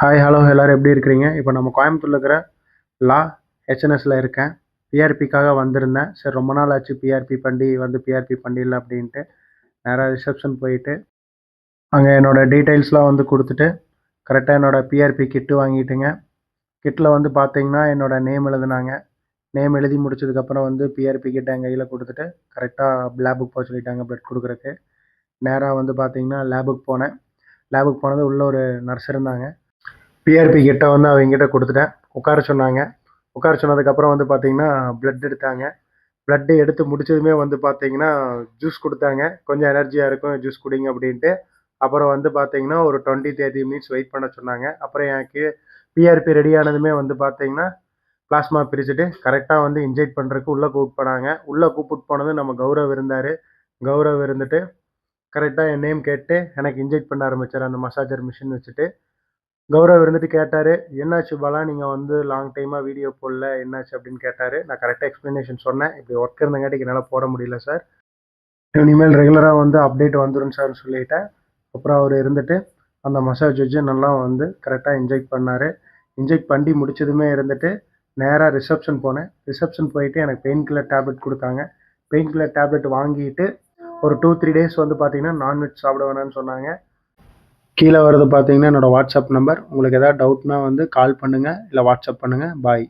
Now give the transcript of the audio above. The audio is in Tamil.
ஹாய் ஹலோ எல்லோரும் எப்படி இருக்கிறீங்க? இப்போ நம்ம கோயம்புத்தூரில் இருக்கிற லா ஹெச்என்எஸ்ல இருக்கேன். பிஆர்பிக்காக வந்திருந்தேன். சரி ரொம்ப நாள் ஆச்சு பிஆர்பி பண்ணல அப்படின்ட்டு நேராக ரிசப்ஷன் போயிட்டு அங்கே என்னோடய டீட்டெயில்ஸ்லாம் வந்து கொடுத்துட்டு கரெக்டாக என்னோடய பிஆர்பி கிட்டு வாங்கிட்டுங்க. கிட்டில் வந்து பார்த்தீங்கன்னா என்னோடய நேம் எழுதுனாங்க. நேம் எழுதி முடிச்சதுக்கப்புறம் வந்து பிஆர்பி கிட்ட என் கையில் கொடுத்துட்டு கரெக்டாக லேபுக்கு போக சொல்லிட்டாங்க பிளட் கொடுக்குறக்கு. நேராக வந்து பார்த்தீங்கன்னா லேபுக்கு போனேன். லேபுக்கு போனது உள்ளே ஒரு நர்ஸ் இருந்தாங்க. பிஆர்பி கிட்ட வந்து அவங்ககிட்ட கொடுத்துட்டேன். உட்கார சொன்னாங்க. உட்கார சொன்னதுக்கப்புறம் வந்து பார்த்தீங்கன்னா பிளட் எடுத்தாங்க. பிளட்டு எடுத்து முடிச்சதுமே வந்து பார்த்தீங்கன்னா ஜூஸ் கொடுத்தாங்க. கொஞ்சம் எனர்ஜியாக இருக்கும் ஜூஸ் குடிங்க அப்படின்ட்டு. அப்புறம் வந்து பார்த்தீங்கன்னா ஒரு 20-30 மினிட்ஸ் வெயிட் பண்ண சொன்னாங்க. அப்புறம் எனக்கு பிஆர்பி ரெடி ஆனதுமே வந்து பார்த்தீங்கன்னா பிளாஸ்மா பிரிச்சுட்டு கரெக்டாக வந்து இன்ஜெக்ட் பண்ணுறதுக்கு உள்ளே கூப்பிட்டு போனாங்க. உள்ளே கூப்பிட்டு போனது நம்ம கௌரவ் இருந்தார். கௌரவ் இருந்துட்டு கரெக்டாக என் நேம் கேட்டு எனக்கு இன்ஜெக்ட் பண்ண ஆரம்பித்தார் அந்த மசாஜர் மிஷின் வச்சுட்டு. கௌரவ் இருந்துட்டு கேட்டார், என்னாச்சு பாலா நீங்கள் வந்து லாங் டைமாக வீடியோ போடல என்னாச்சு அப்படின்னு கேட்டார். நான் கரெக்டாக எக்ஸ்ப்ளனேஷன் சொன்னேன். இப்படி ஒர்க் இருந்தங்காட்டிக்கு என்னால் போட முடியல சார். இனிமேல் ரெகுலராக வந்து அப்டேட் வந்துடும் சார்னு சொல்லிட்டேன். அப்புறம் அவர் இருந்துட்டு அந்த மசாஜ் வச்சு நல்லா வந்து கரெக்டாக இன்ஜெக்ட் பண்ணார். இன்ஜெக்ட் பண்ணி முடிச்சதுமே இருந்துட்டு நேராக ரிசப்ஷன் போனேன். ரிசப்ஷன் போயிட்டு எனக்கு பெயின் கில்லர் டேப்லெட் கொடுத்தாங்க. பெயின் கில்லர் டேப்லெட் வாங்கிட்டு ஒரு 2-3 டேஸ் வந்து பார்த்தீங்கன்னா நான்வெஜ் சாப்பிட வேணாம்னு சொன்னாங்க. கீழே வரது பார்த்தீங்கன்னா என்னோடய வாட்ஸ்அப் நம்பர். உங்களுக்கு எதாவது டவுட்னா வந்து கால் பண்ணுங்கள், இல்லை வாட்ஸ்அப் பண்ணுங்கள். பாய்.